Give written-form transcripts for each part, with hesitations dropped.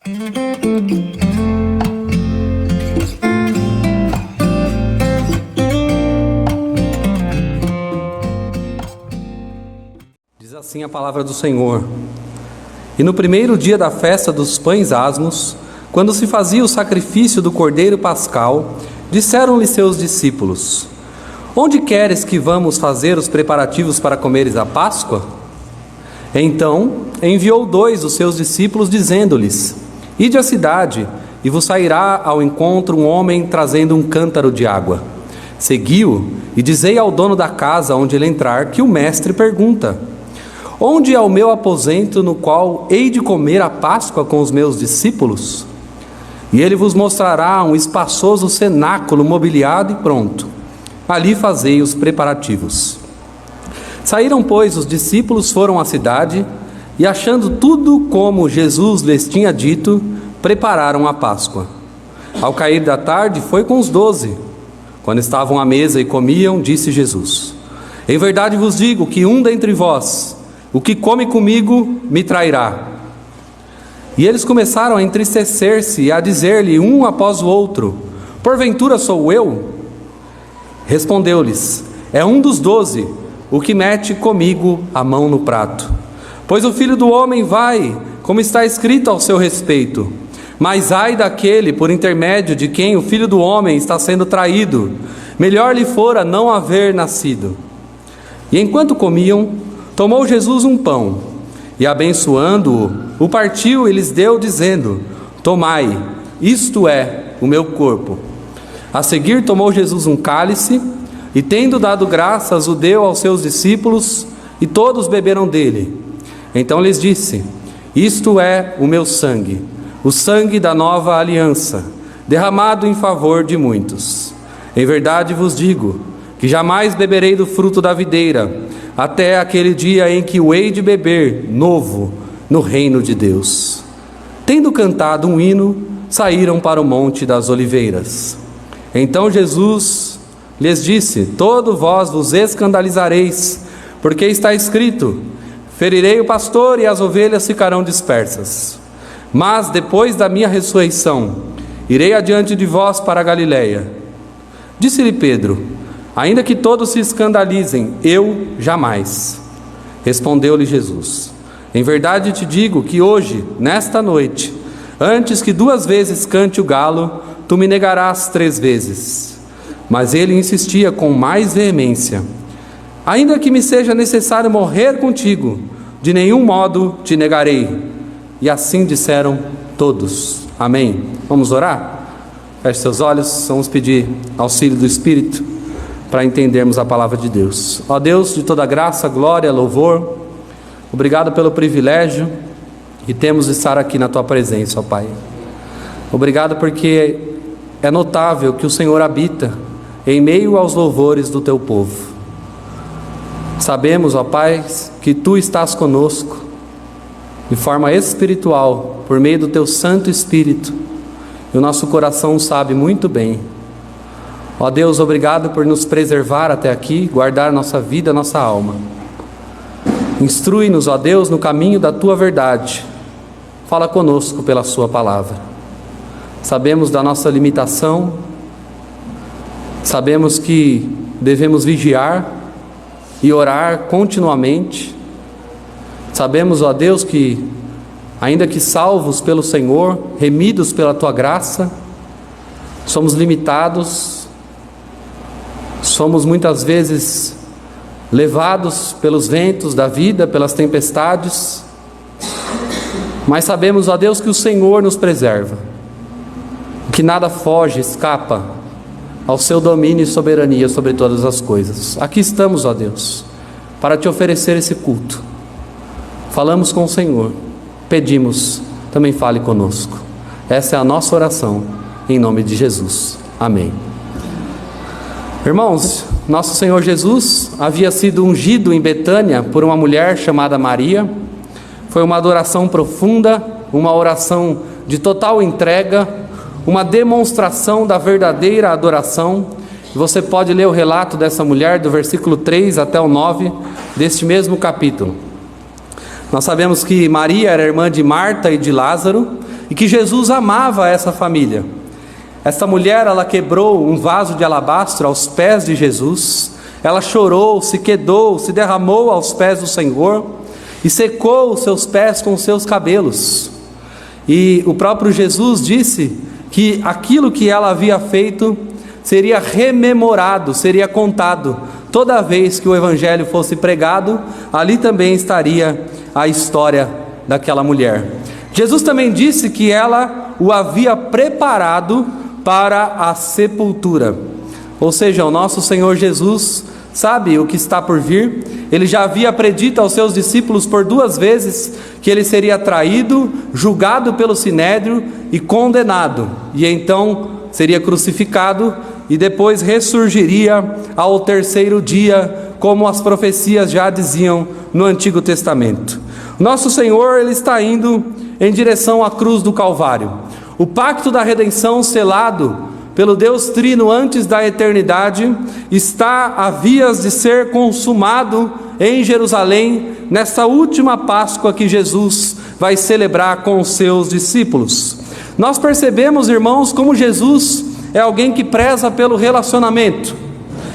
Diz assim a palavra do Senhor: E no primeiro dia da festa dos pães asmos, quando se fazia o sacrifício do cordeiro pascal, disseram-lhe seus discípulos: Onde queres que vamos fazer os preparativos para comeres a Páscoa? Então enviou 2 dos seus discípulos, dizendo-lhes: Ide à cidade, e vos sairá ao encontro um homem trazendo um cântaro de água. Segui-o, e dizei ao dono da casa onde ele entrar, que o mestre pergunta: Onde é o meu aposento no qual hei de comer a Páscoa com os meus discípulos? E ele vos mostrará um espaçoso cenáculo mobiliado e pronto. Ali fazei os preparativos. Saíram, pois, os discípulos, foram à cidade, e achando tudo como Jesus lhes tinha dito, prepararam a Páscoa. Ao cair da tarde, foi com os 12. Quando estavam à mesa e comiam, disse Jesus: Em verdade vos digo que um dentre vós, o que come comigo, me trairá. E eles começaram a entristecer-se e a dizer-lhe um após o outro: Porventura sou eu? Respondeu-lhes: É um dos 12, o que mete comigo a mão no prato. Pois o Filho do Homem vai, como está escrito ao seu respeito. Mas ai daquele por intermédio de quem o Filho do Homem está sendo traído. Melhor lhe fora não haver nascido. E enquanto comiam, tomou Jesus um pão, e abençoando-o, o partiu e lhes deu, dizendo: Tomai, isto é o meu corpo. A seguir tomou Jesus um cálice, e tendo dado graças, o deu aos seus discípulos, e todos beberam dele. Então lhes disse: Isto é o meu sangue, o sangue da nova aliança, derramado em favor de muitos. Em verdade vos digo, que jamais beberei do fruto da videira, até aquele dia em que o hei de beber novo no reino de Deus. Tendo cantado um hino, saíram para o Monte das Oliveiras. Então Jesus lhes disse: Todo vós vos escandalizareis, porque está escrito: Ferirei o pastor e as ovelhas ficarão dispersas. Mas depois da minha ressurreição, irei adiante de vós para a Galiléia. Disse-lhe Pedro: Ainda que todos se escandalizem, eu jamais. Respondeu-lhe Jesus: Em verdade te digo que hoje, nesta noite, antes que 2 vezes cante o galo, tu me negarás 3 vezes. Mas ele insistia com mais veemência: Ainda que me seja necessário morrer contigo, de nenhum modo te negarei. E assim disseram todos. Amém. Vamos orar? Feche seus olhos, vamos pedir auxílio do Espírito para entendermos a palavra de Deus. Ó Deus de toda graça, glória, louvor, obrigado pelo privilégio que temos de estar aqui na Tua presença, ó Pai. Obrigado porque é notável que o Senhor habita em meio aos louvores do Teu povo. Sabemos, ó Pai, que Tu estás conosco de forma espiritual, por meio do Teu Santo Espírito, e o nosso coração sabe muito bem. Ó Deus, obrigado por nos preservar até aqui, guardar nossa vida, nossa alma. Instrui-nos, ó Deus, no caminho da Tua verdade. Fala conosco pela Sua palavra. Sabemos da nossa limitação, sabemos que devemos vigiar e orar continuamente. Sabemos, ó Deus, que ainda que salvos pelo Senhor, remidos pela Tua graça, somos limitados, somos muitas vezes levados pelos ventos da vida, pelas tempestades, mas sabemos, ó Deus, que o Senhor nos preserva, que nada foge, escapa ao Seu domínio e soberania sobre todas as coisas. Aqui estamos, ó Deus, para Te oferecer esse culto. Falamos com o Senhor, pedimos, também fale conosco. Essa é a nossa oração, em nome de Jesus. Amém. Irmãos, nosso Senhor Jesus havia sido ungido em Betânia por uma mulher chamada Maria. Foi uma adoração profunda, uma oração de total entrega, uma demonstração da verdadeira adoração. Você pode ler o relato dessa mulher do versículo 3 até o 9 deste mesmo capítulo. Nós sabemos que Maria era irmã de Marta e de Lázaro, e que Jesus amava essa família. Esta mulher, ela quebrou um vaso de alabastro aos pés de Jesus, ela chorou, se quedou, se derramou aos pés do Senhor e secou os seus pés com os seus cabelos. E o próprio Jesus disse que aquilo que ela havia feito seria rememorado, seria contado. Toda vez que o evangelho fosse pregado, ali também estaria a história daquela mulher. Jesus também disse que ela o havia preparado para a sepultura. Ou seja, o nosso Senhor Jesus sabe o que está por vir. Ele já havia predito aos seus discípulos por 2 vezes que ele seria traído, julgado pelo sinédrio e condenado, e então seria crucificado e depois ressurgiria ao 3º dia, como as profecias já diziam no Antigo Testamento. Nosso Senhor, ele está indo em direção à cruz do Calvário. O pacto da redenção selado pelo Deus Trino antes da eternidade está a vias de ser consumado em Jerusalém, nessa última Páscoa que Jesus vai celebrar com os seus discípulos. Nós percebemos, irmãos, como Jesus é alguém que preza pelo relacionamento,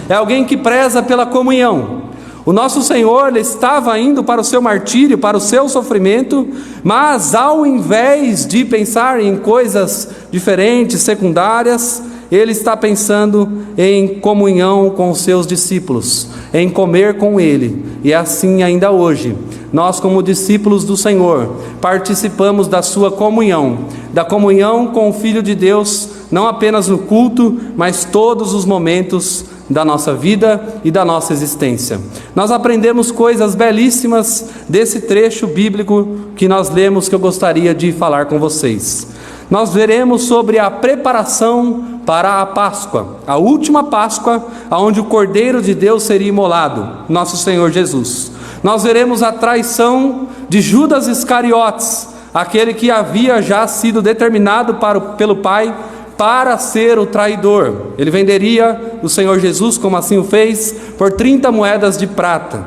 é alguém que preza pela comunhão. O nosso Senhor, ele estava indo para o seu martírio, para o seu sofrimento, mas ao invés de pensar em coisas diferentes, secundárias, ele está pensando em comunhão com os seus discípulos, em comer com ele. E é assim ainda hoje, nós como discípulos do Senhor, participamos da sua comunhão, da comunhão com o Filho de Deus, não apenas no culto, mas todos os momentos da nossa vida e da nossa existência. Nós aprendemos coisas belíssimas desse trecho bíblico que nós lemos, que eu gostaria de falar com vocês. Nós veremos sobre a preparação para a Páscoa, a última Páscoa, onde o Cordeiro de Deus seria imolado, nosso Senhor Jesus. Nós veremos a traição de Judas Iscariotes, aquele que havia já sido determinado pelo Pai para ser o traidor. Ele venderia o Senhor Jesus, como assim o fez, por 30 moedas de prata.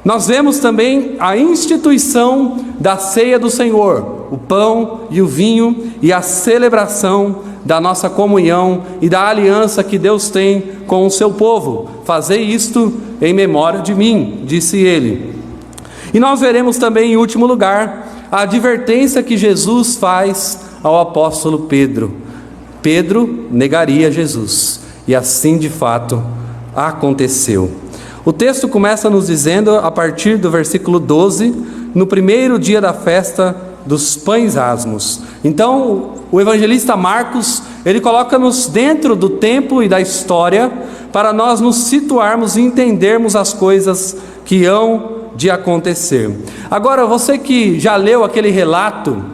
Nós vemos também a instituição da ceia do Senhor, o pão e o vinho, e a celebração da nossa comunhão e da aliança que Deus tem com o seu povo. Fazei isto em memória de mim, disse ele. E nós veremos também, em último lugar, a advertência que Jesus faz ao apóstolo Pedro. Pedro negaria Jesus, e assim de fato aconteceu. O texto começa nos dizendo, a partir do versículo 12, no primeiro dia da festa dos pães asmos. Então, o evangelista Marcos, ele coloca-nos dentro do tempo e da história, para nós nos situarmos e entendermos as coisas que hão de acontecer. Agora, você que já leu aquele relato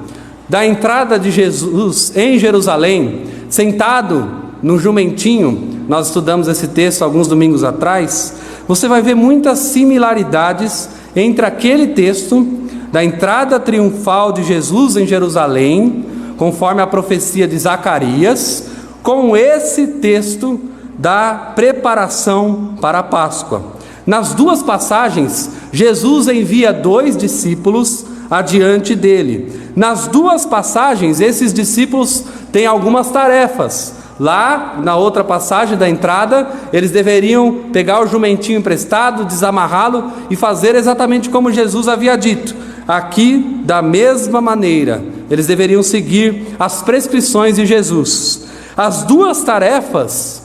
da entrada de Jesus em Jerusalém, sentado no jumentinho, nós estudamos esse texto alguns domingos atrás, você vai ver muitas similaridades entre aquele texto da entrada triunfal de Jesus em Jerusalém, conforme a profecia de Zacarias, com esse texto da preparação para a Páscoa. Nas duas passagens, Jesus envia 2 discípulos adiante dele. Nas duas passagens, esses discípulos têm algumas tarefas. Lá, na outra passagem da entrada, eles deveriam pegar o jumentinho emprestado, desamarrá-lo e fazer exatamente como Jesus havia dito. Aqui, da mesma maneira, eles deveriam seguir as prescrições de Jesus. As duas tarefas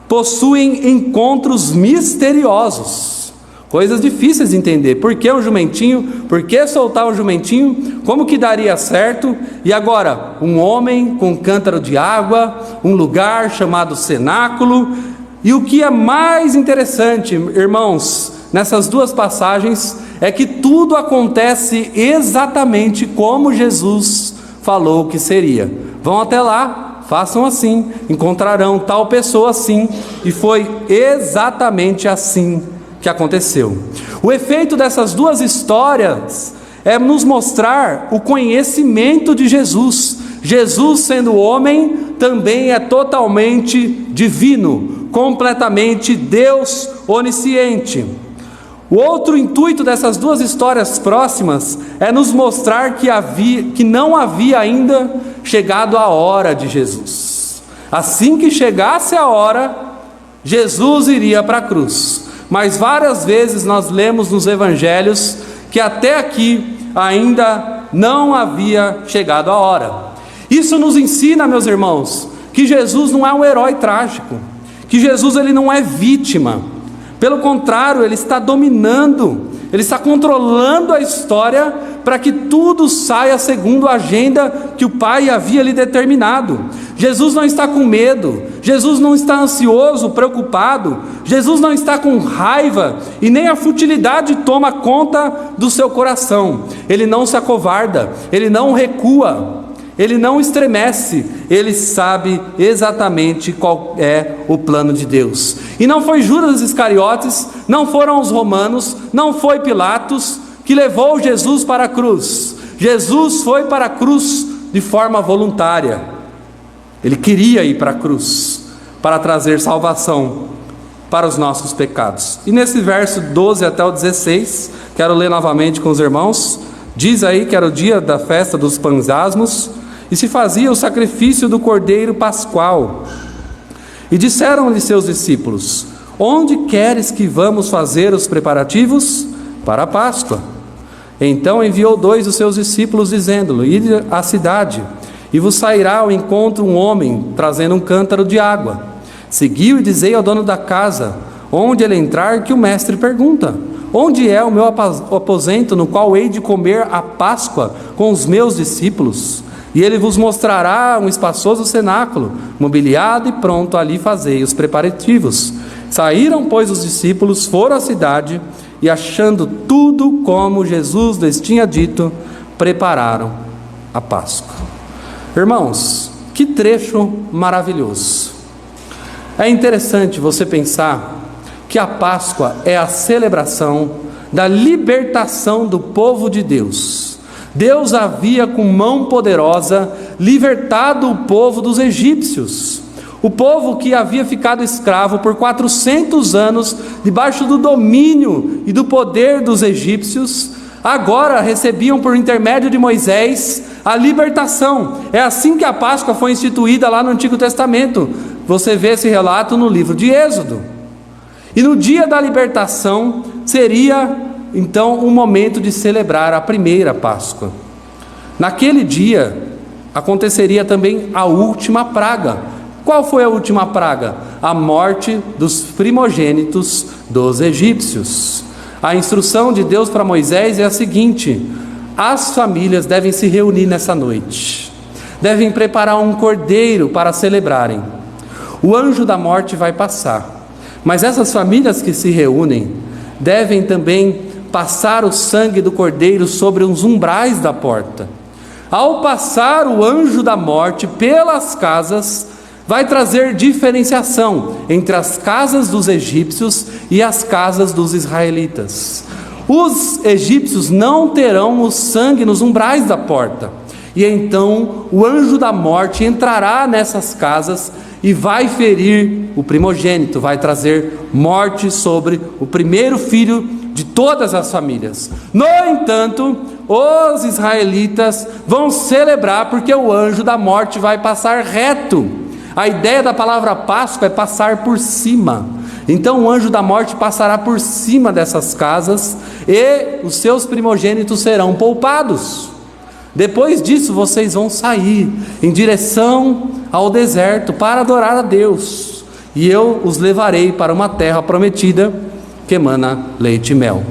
possuem encontros misteriosos, coisas difíceis de entender. Por que um jumentinho? Por que soltar um jumentinho? Como que daria certo? E agora, um homem com um cântaro de água, um lugar chamado cenáculo. E o que é mais interessante, irmãos, nessas duas passagens, é que tudo acontece exatamente como Jesus falou que seria. Vão até lá, façam assim, encontrarão tal pessoa assim, e foi exatamente assim que aconteceu. O efeito dessas duas histórias é nos mostrar o conhecimento de Jesus. Jesus, sendo homem, também é totalmente divino, completamente Deus onisciente. O outro intuito dessas duas histórias próximas é nos mostrar que não havia ainda chegado a hora de Jesus. Assim que chegasse a hora, Jesus iria para a cruz. Mas várias vezes nós lemos nos evangelhos que até aqui ainda não havia chegado a hora. Isso nos ensina, meus irmãos, que Jesus não é um herói trágico, que Jesus ele não é vítima. Pelo contrário, ele está dominando, ele está controlando a história para que tudo saia segundo a agenda que o Pai havia lhe determinado. Jesus não está com medo, Jesus não está ansioso, preocupado, Jesus não está com raiva e nem a futilidade toma conta do seu coração. Ele não se acovarda, ele não recua, ele não estremece, ele sabe exatamente qual é o plano de Deus. E não foi Judas Iscariotes, não foram os romanos, não foi Pilatos que levou Jesus para a cruz. Jesus foi para a cruz de forma voluntária. Ele queria ir para a cruz para trazer salvação para os nossos pecados. E nesse verso 12 até o 16, quero ler novamente com os irmãos. Diz aí que era o dia da festa dos pães asmos, e se fazia o sacrifício do cordeiro pascual. E disseram-lhe seus discípulos: onde queres que vamos fazer os preparativos para a Páscoa? Então enviou 2 dos seus discípulos, dizendo-lhe: ide à cidade, e vos sairá ao encontro um homem, trazendo um cântaro de água. Seguiu e dizei ao dono da casa, onde ele entrar, que o mestre pergunta: onde é o meu aposento, no qual hei de comer a Páscoa com os meus discípulos? E ele vos mostrará um espaçoso cenáculo, mobiliado e pronto, ali fazei os preparativos. Saíram, pois, os discípulos, foram à cidade, e achando tudo como Jesus lhes tinha dito, prepararam a Páscoa. Irmãos, que trecho maravilhoso! É interessante você pensar que a Páscoa é a celebração da libertação do povo de Deus. Deus havia com mão poderosa libertado o povo dos egípcios. O povo que havia ficado escravo por 400 anos debaixo do domínio e do poder dos egípcios, agora recebiam por intermédio de Moisés a libertação. É assim que a Páscoa foi instituída lá no Antigo Testamento. Você vê esse relato no livro de Êxodo. E no dia da libertação seria então um momento de celebrar a primeira Páscoa. Naquele dia aconteceria também a última praga. Qual foi a última praga? A morte dos primogênitos dos egípcios. A instrução de Deus para Moisés é a seguinte: as famílias devem se reunir nessa noite, devem preparar um cordeiro para celebrarem. O anjo da morte vai passar, mas essas famílias que se reúnem devem também passar o sangue do cordeiro sobre os umbrais da porta. Ao passar o anjo da morte pelas casas, vai trazer diferenciação entre as casas dos egípcios e as casas dos israelitas. Os egípcios não terão o sangue nos umbrais da porta, e então o anjo da morte entrará nessas casas e vai ferir o primogênito, vai trazer morte sobre o primeiro filho de todas as famílias. No entanto, os israelitas vão celebrar porque o anjo da morte vai passar reto. A ideia da palavra Páscoa é passar por cima. Então o anjo da morte passará por cima dessas casas e os seus primogênitos serão poupados. Depois disso vocês vão sair em direção ao deserto para adorar a Deus, e eu os levarei para uma terra prometida que emana leite e mel.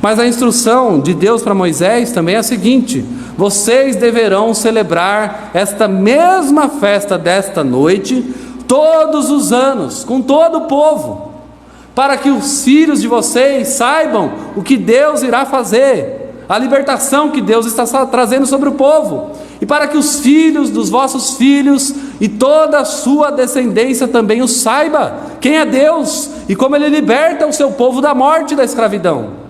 Mas a instrução de Deus para Moisés também é a seguinte: vocês deverão celebrar esta mesma festa desta noite todos os anos, com todo o povo, para que os filhos de vocês saibam o que Deus irá fazer, a libertação que Deus está trazendo sobre o povo, e para que os filhos dos vossos filhos e toda a sua descendência também o saiba, quem é Deus e como Ele liberta o seu povo da morte e da escravidão.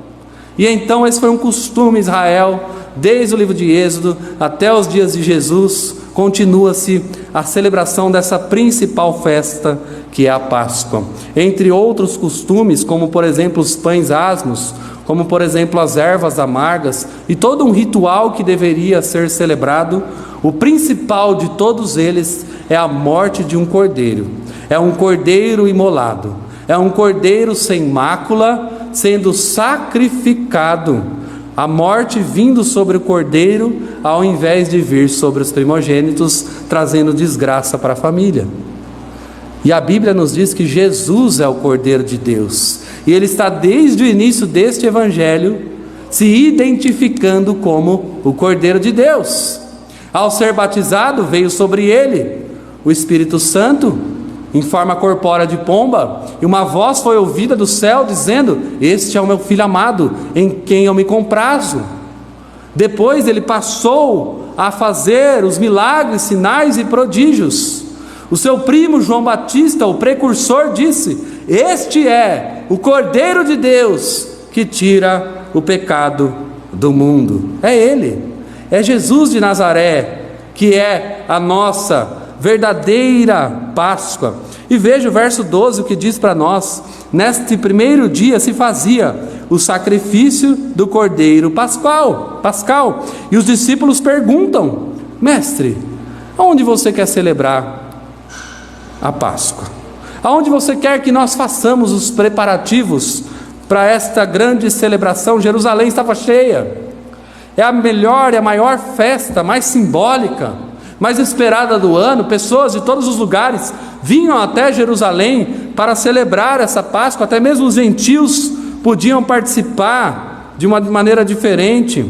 E então esse foi um costume em Israel, desde o livro de Êxodo até os dias de Jesus, continua-se a celebração dessa principal festa, que é a Páscoa. Entre outros costumes, como por exemplo os pães asmos, como por exemplo as ervas amargas, e todo um ritual que deveria ser celebrado, o principal de todos eles é a morte de um cordeiro. É um cordeiro imolado, é um cordeiro sem mácula, sendo sacrificado. A morte vindo sobre o cordeiro, ao invés de vir sobre os primogênitos, trazendo desgraça para a família. E a Bíblia nos diz que Jesus é o Cordeiro de Deus, e Ele está desde o início deste Evangelho, se identificando como o Cordeiro de Deus. Ao ser batizado, veio sobre Ele o Espírito Santo, em forma corpórea de pomba, e uma voz foi ouvida do céu, dizendo: este é o meu Filho amado, em quem eu me comprazo. Depois Ele passou a fazer os milagres, sinais e prodígios. O seu primo João Batista, o precursor, disse: este é o Cordeiro de Deus que tira o pecado do mundo. É Ele, é Jesus de Nazaré, que é a nossa verdadeira Páscoa. E veja o verso 12, o que diz para nós: neste primeiro dia se fazia o sacrifício do Cordeiro Pascal. E os discípulos perguntam: mestre, aonde você quer celebrar a Páscoa? Aonde você quer que nós façamos os preparativos para esta grande celebração? Jerusalém estava cheia, é a melhor e a maior festa, mais simbólica, mais esperada do ano. Pessoas de todos os lugares vinham até Jerusalém para celebrar essa Páscoa. Até mesmo os gentios podiam participar de uma maneira diferente.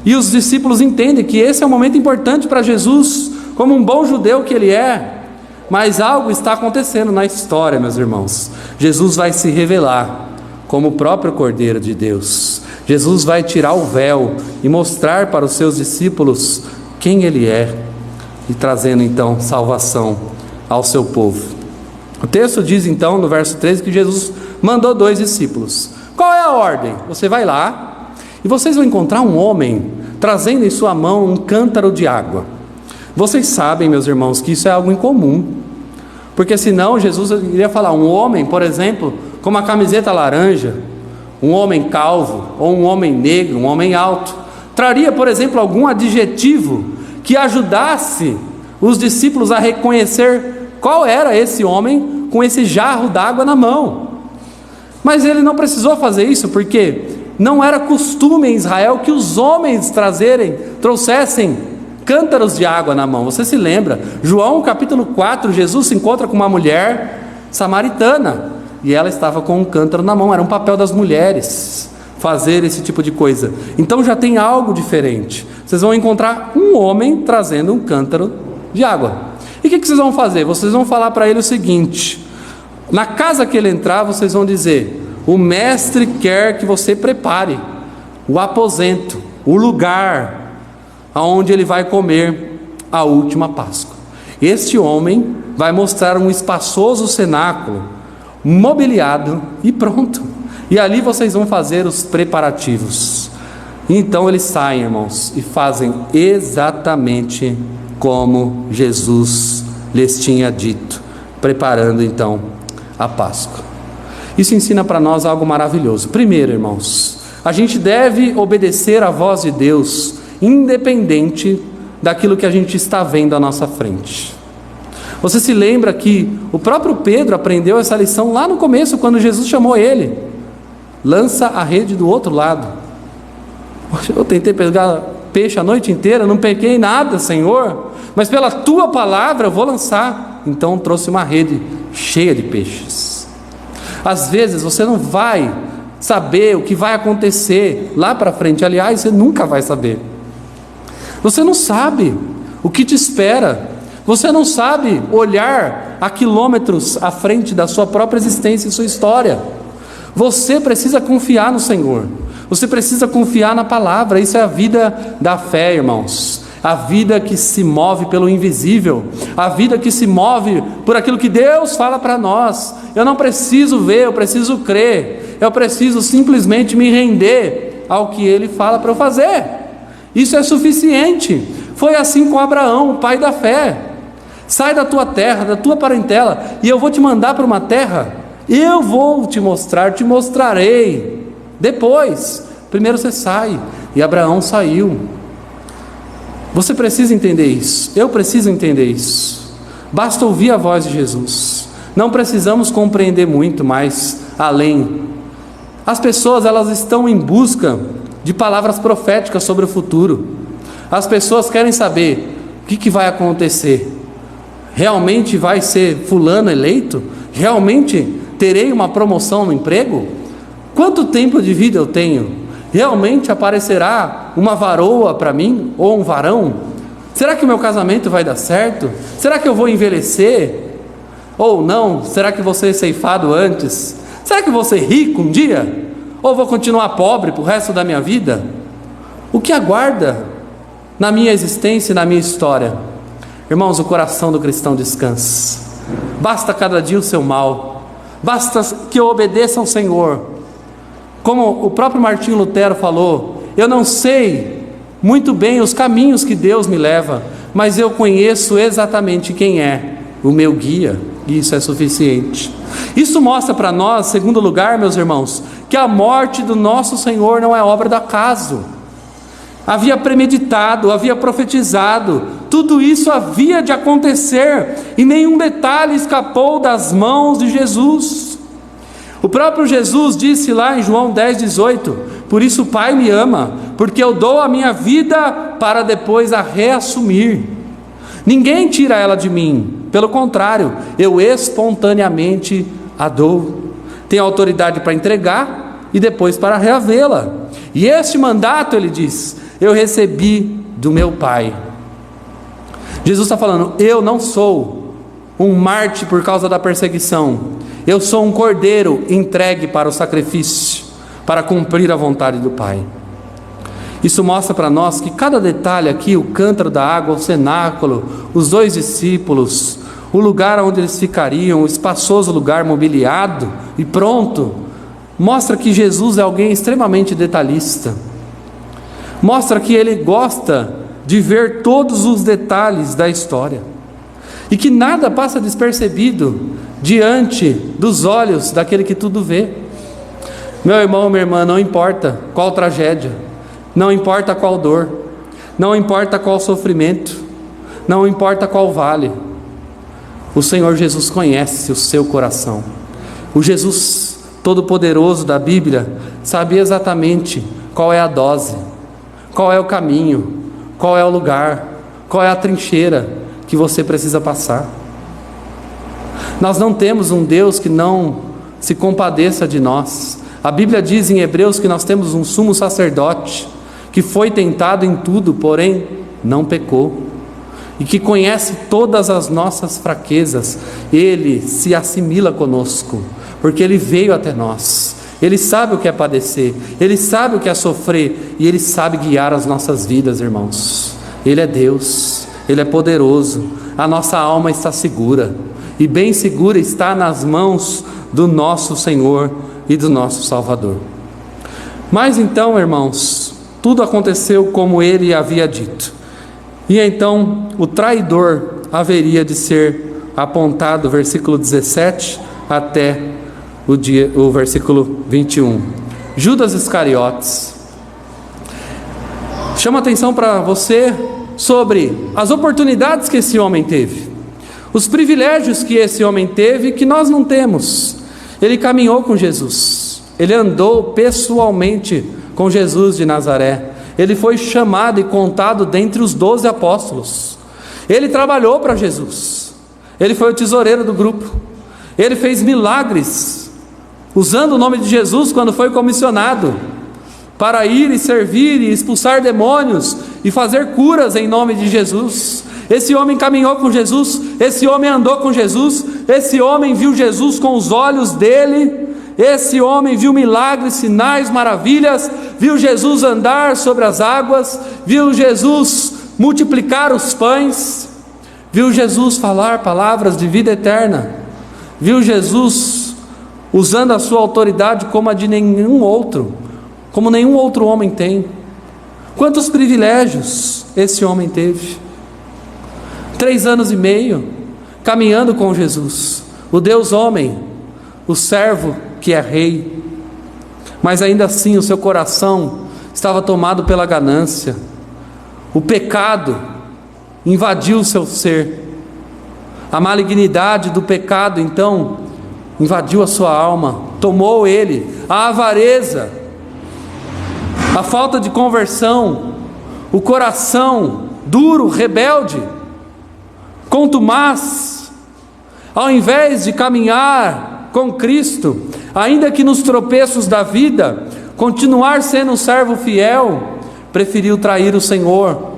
E os discípulos entendem que esse é um momento importante para Jesus, como um bom judeu que ele é. Mas algo está acontecendo na história, meus irmãos. Jesus vai se revelar como o próprio Cordeiro de Deus. Jesus vai tirar o véu e mostrar para os seus discípulos quem Ele é, e trazendo então salvação ao seu povo. O texto diz então no verso 13 que Jesus mandou 2 discípulos. Qual é a ordem? Você vai lá e vocês vão encontrar um homem trazendo em sua mão um cântaro de água. Vocês sabem, meus irmãos, que isso é algo incomum, porque senão Jesus iria falar: um homem, por exemplo, com uma camiseta laranja, um homem calvo, ou um homem negro, um homem alto, traria, por exemplo, algum adjetivo que ajudasse os discípulos a reconhecer qual era esse homem com esse jarro d'água na mão. Mas ele não precisou fazer isso, porque não era costume em Israel que os homens trouxessem cântaros de água na mão. Você se lembra? João capítulo 4, Jesus se encontra com uma mulher samaritana, e ela estava com um cântaro na mão. Era um papel das mulheres fazer esse tipo de coisa. Então já tem algo diferente. Vocês vão encontrar um homem trazendo um cântaro de água. E o que vocês vão fazer? Vocês vão falar para ele o seguinte: na casa que ele entrar, vocês vão dizer: o mestre quer que você prepare o aposento, o lugar aonde ele vai comer a última Páscoa. Este homem vai mostrar um espaçoso cenáculo, mobiliado e pronto. E ali vocês vão fazer os preparativos. Então eles saem, irmãos, e fazem exatamente como Jesus lhes tinha dito, preparando então a Páscoa. Isso ensina para nós algo maravilhoso. Primeiro, irmãos, a gente deve obedecer à voz de Deus, independente daquilo que a gente está vendo à nossa frente. Você se lembra que o próprio Pedro aprendeu essa lição lá no começo, quando Jesus chamou ele: lança a rede do outro lado. Eu tentei pegar peixe a noite inteira, não peguei nada, Senhor, mas pela tua palavra eu vou lançar. Então trouxe uma rede cheia de peixes. Às vezes você não vai saber o que vai acontecer lá para frente. Aliás, você nunca vai saber. Você não sabe o que te espera. Você não sabe olhar a quilômetros à frente da sua própria existência e sua história. Você precisa confiar no Senhor. Você precisa confiar na palavra. Isso é a vida da fé, irmãos. A vida que se move pelo invisível. A vida que se move por aquilo que Deus fala para nós. Eu não preciso ver, eu preciso crer. Eu preciso simplesmente me render ao que Ele fala para eu fazer. Isso é suficiente. Foi assim com Abraão, o pai da fé. sai da tua terra, da tua parentela, e eu vou te mandar para uma terra, eu vou te mostrar, te mostrarei. Depois, primeiro você sai. E Abraão saiu. Você precisa entender isso, eu preciso entender isso. Basta ouvir a voz de Jesus. Não precisamos compreender muito mais além. As pessoas, elas estão em busca de palavras proféticas sobre o futuro. As pessoas querem saber o que vai acontecer. Realmente vai ser fulano eleito? Realmente terei uma promoção no emprego? Quanto tempo de vida eu tenho? Realmente aparecerá uma varoa para mim? Ou um varão? Será que o meu casamento vai dar certo? Será que eu vou envelhecer? Ou não? Será que vou ser ceifado antes? Será que vou ser rico um dia? Ou vou continuar pobre para o resto da minha vida? O que aguarda na minha existência e na minha história? Irmãos, o coração do cristão descansa. Basta cada dia o seu mal. Basta que eu obedeça ao Senhor. Como o próprio Martinho Lutero falou, eu não sei muito bem os caminhos que Deus me leva, mas eu conheço exatamente quem é o meu guia, e isso é suficiente. Isso mostra para nós, em segundo lugar, meus irmãos, que a morte do nosso Senhor não é obra do acaso. Havia premeditado, havia profetizado, tudo isso havia de acontecer, e nenhum detalhe escapou das mãos de Jesus. O próprio Jesus disse lá em João 10,18: por isso o Pai me ama, porque eu dou a minha vida para depois a reassumir. Ninguém tira ela de mim, pelo contrário, eu espontaneamente a dou. Tenho autoridade para entregar e depois para reavê-la. E este mandato, ele diz, eu recebi do meu Pai. Jesus está falando, eu não sou um mártir por causa da perseguição. Eu sou um cordeiro entregue para o sacrifício, para cumprir a vontade do Pai. Isso mostra para nós que cada detalhe aqui, o cântaro da água, o cenáculo, os 2 discípulos, o lugar onde eles ficariam, o espaçoso lugar mobiliado e pronto, mostra que Jesus é alguém extremamente detalhista. Mostra que ele gosta de ver todos os detalhes da história. E que nada passa despercebido diante dos olhos daquele que tudo vê. Meu irmão, minha irmã, não importa qual tragédia, não importa qual dor, não importa qual sofrimento, não importa qual vale, o Senhor Jesus conhece o seu coração. O Jesus Todo-Poderoso da Bíblia sabe exatamente qual é a dose, qual é o caminho, qual é o lugar, qual é a trincheira que você precisa passar. Nós não temos um Deus que não se compadeça de nós. A Bíblia diz em Hebreus que nós temos um sumo sacerdote que foi tentado em tudo, porém não pecou, e que conhece todas as nossas fraquezas. Ele se assimila conosco, porque ele veio até nós. Ele sabe o que é padecer, ele sabe o que é sofrer, e ele sabe guiar as nossas vidas, irmãos. Ele é Deus, ele é poderoso. A nossa alma está segura, e bem segura está nas mãos do nosso Senhor e do nosso Salvador. Mas então, irmãos, tudo aconteceu como ele havia dito. E então o traidor haveria de ser apontado, versículo 17 até o versículo 21. Judas Iscariotes. Chama atenção para você sobre as oportunidades que esse homem teve, os privilégios que esse homem teve que nós não temos. Ele caminhou com Jesus, ele andou pessoalmente com Jesus de Nazaré, ele foi chamado e contado dentre os 12 apóstolos, ele trabalhou para Jesus, ele foi o tesoureiro do grupo, ele fez milagres usando o nome de Jesus quando foi comissionado para ir e servir e expulsar demônios e fazer curas em nome de Jesus. Esse homem caminhou com Jesus, esse homem andou com Jesus, esse homem viu Jesus com os olhos dele, esse homem viu milagres, sinais, maravilhas, viu Jesus andar sobre as águas, viu Jesus multiplicar os pães, viu Jesus falar palavras de vida eterna, viu Jesus usando a sua autoridade como a de nenhum outro, como nenhum outro homem tem. Quantos privilégios esse homem teve? 3 anos e meio caminhando com Jesus, o Deus homem, o servo que é rei, mas ainda assim o seu coração estava tomado pela ganância. O pecado invadiu o seu ser. A malignidade do pecado então invadiu a sua alma, tomou ele. A avareza, a falta de conversão, o coração duro, rebelde, contumaz, ao invés de caminhar com Cristo, ainda que nos tropeços da vida, continuar sendo um servo fiel, preferiu trair o Senhor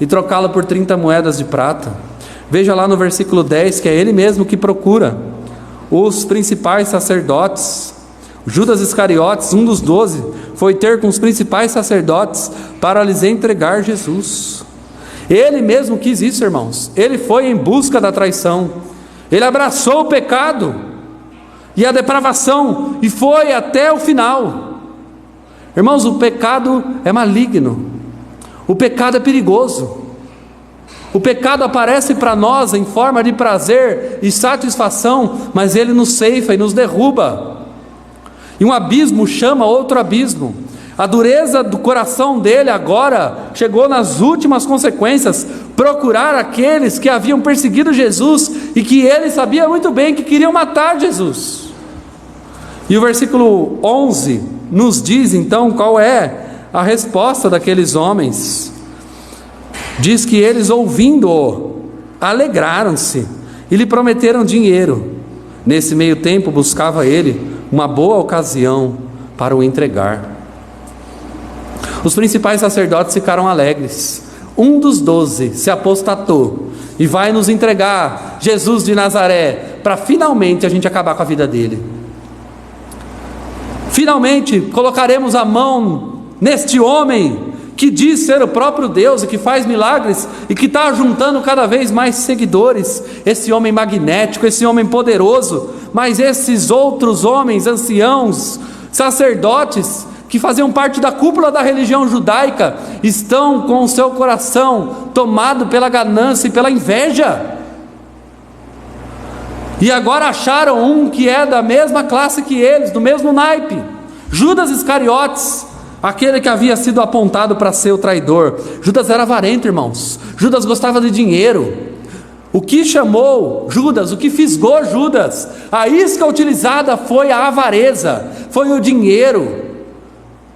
e trocá-lo por 30 moedas de prata. Veja lá no versículo 10, que é ele mesmo que procura os principais sacerdotes. Judas Iscariotes, um dos 12, foi ter com os principais sacerdotes para lhes entregar Jesus. Ele mesmo quis isso, irmãos. Ele foi em busca da traição. Ele abraçou o pecado e a depravação e foi até o final. Irmãos, o pecado é maligno. O pecado é perigoso. O pecado aparece para nós em forma de prazer e satisfação, mas ele nos ceifa e nos derruba. E um abismo chama outro abismo. A dureza do coração dele agora chegou nas últimas consequências, procurar aqueles que haviam perseguido Jesus e que ele sabia muito bem que queriam matar Jesus. E o versículo 11 nos diz então qual é a resposta daqueles homens. Diz que eles, ouvindo-o, alegraram-se e lhe prometeram dinheiro. Nesse meio tempo buscava ele uma boa ocasião para o entregar. Os principais sacerdotes ficaram alegres. Um dos 12 se apostatou e vai nos entregar Jesus de Nazaré, para finalmente a gente acabar com a vida dele. Finalmente colocaremos a mão neste homem que diz ser o próprio Deus e que faz milagres e que está juntando cada vez mais seguidores, esse homem magnético, esse homem poderoso. Mas esses outros homens, anciãos, sacerdotes, que faziam parte da cúpula da religião judaica, estão com o seu coração tomado pela ganância e pela inveja, e agora acharam um que é da mesma classe que eles, do mesmo naipe, Judas Iscariotes, aquele que havia sido apontado para ser o traidor. Judas era avarento, irmãos. Judas gostava de dinheiro. O que chamou Judas, o que fisgou Judas, a isca utilizada foi a avareza, foi o dinheiro.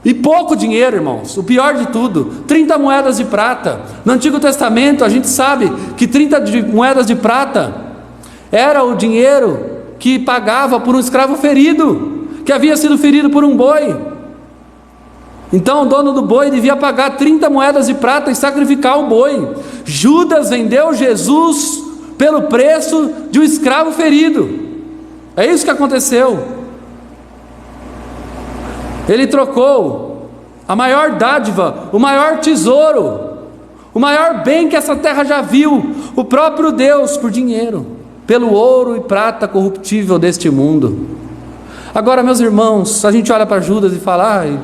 E pouco dinheiro, irmãos. O pior de tudo, 30 moedas de prata. No Antigo Testamento a gente sabe que 30 moedas de prata era o dinheiro que pagava por um escravo ferido, que havia sido ferido por um boi. Então o dono do boi devia pagar 30 moedas de prata e sacrificar o boi. Judas vendeu Jesus pelo preço de um escravo ferido. É isso que aconteceu. Ele trocou a maior dádiva, o maior tesouro, o maior bem que essa terra já viu, o próprio Deus, por dinheiro, pelo ouro e prata corruptível deste mundo. Agora, meus irmãos, a gente olha para Judas e fala: ai,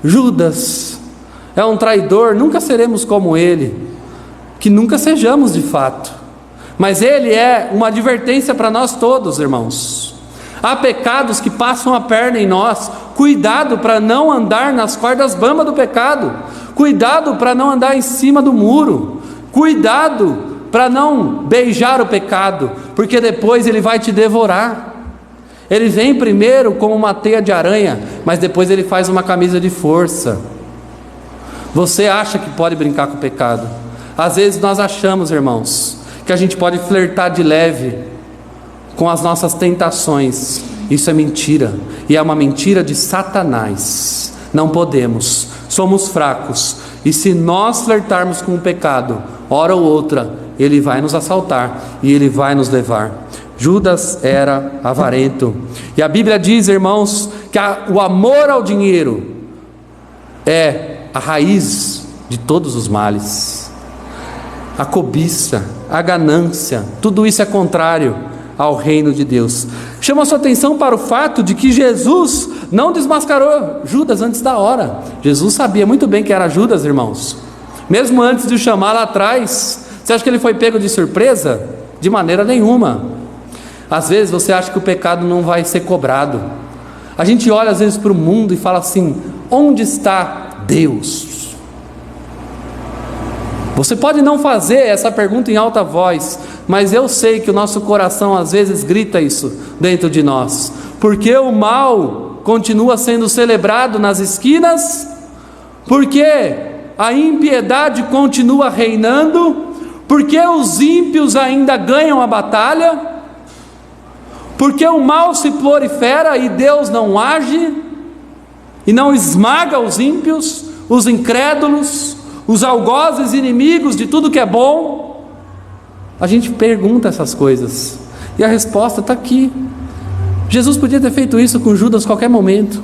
Judas é um traidor. Nunca seremos como ele, que nunca sejamos de fato, mas ele é uma advertência para nós todos, irmãos. Há pecados que passam a perna em nós. Cuidado para não andar nas cordas bambas do pecado. Cuidado para não andar em cima do muro. Cuidado para não beijar o pecado, porque depois ele vai te devorar. Ele vem primeiro como uma teia de aranha, mas depois ele faz uma camisa de força. Você acha que pode brincar com o pecado. Às vezes nós achamos, irmãos, que a gente pode flertar de leve com as nossas tentações. Isso é mentira, e é uma mentira de Satanás. Não podemos, somos fracos, e se nós flertarmos com o pecado, hora ou outra, ele vai nos assaltar, e ele vai nos levar. Judas era avarento, e a Bíblia diz, irmãos, que o amor ao dinheiro é a raiz de todos os males. A cobiça, a ganância, tudo isso é contrário ao reino de Deus. Chama a sua atenção para o fato de que Jesus não desmascarou Judas antes da hora. Jesus sabia muito bem que era Judas, irmãos. Mesmo antes de o chamar lá atrás, você acha que ele foi pego de surpresa? De maneira nenhuma. Às vezes você acha que o pecado não vai ser cobrado. A gente olha às vezes para o mundo e fala assim: onde está Deus? Você pode não fazer essa pergunta em alta voz, mas eu sei que o nosso coração às vezes grita isso dentro de nós. Porque o mal continua sendo celebrado nas esquinas, porque a impiedade continua reinando, porque os ímpios ainda ganham a batalha, porque o mal se prolifera e Deus não age, e não esmaga os ímpios, os incrédulos, os algozes inimigos de tudo que é bom. A gente pergunta essas coisas, e a resposta está aqui. Jesus podia ter feito isso com Judas a qualquer momento,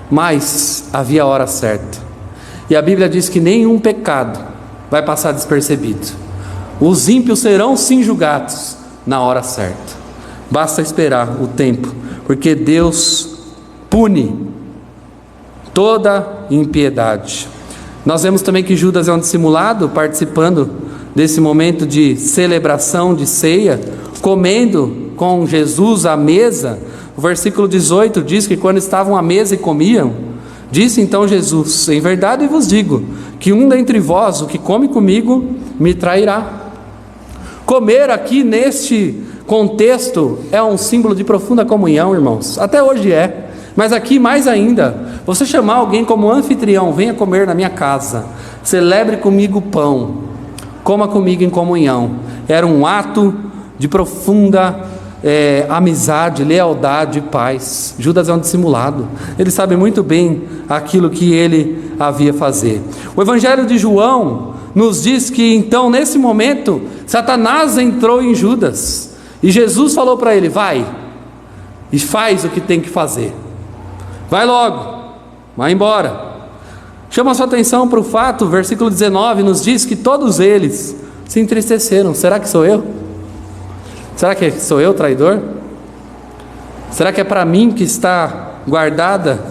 mas havia a hora certa, e a Bíblia diz que nenhum pecado vai passar despercebido. Os ímpios serão sim julgados na hora certa. Basta esperar o tempo, porque Deus pune toda impiedade. Nós vemos também que Judas é um dissimulado, participando desse momento de celebração de ceia, comendo com Jesus à mesa. O versículo 18 diz que quando estavam à mesa e comiam, disse então Jesus: em verdade vos digo, que um dentre vós, o que come comigo, me trairá. Comer aqui neste contexto é um símbolo de profunda comunhão, irmãos. Até hoje é, mas aqui mais ainda. Você chamar alguém como anfitrião: venha comer na minha casa, celebre comigo o pão, coma comigo em comunhão. Era um ato de profunda amizade, lealdade e paz. Judas é um dissimulado, ele sabe muito bem aquilo que ele havia a fazer. O Evangelho de João nos diz que então nesse momento Satanás entrou em Judas, e Jesus falou para ele: vai e faz o que tem que fazer, vai logo, vai embora. Chama a sua atenção para o fato, versículo 19 nos diz que todos eles se entristeceram. Será que sou eu? Será que sou eu traidor? Será que é para mim que está guardada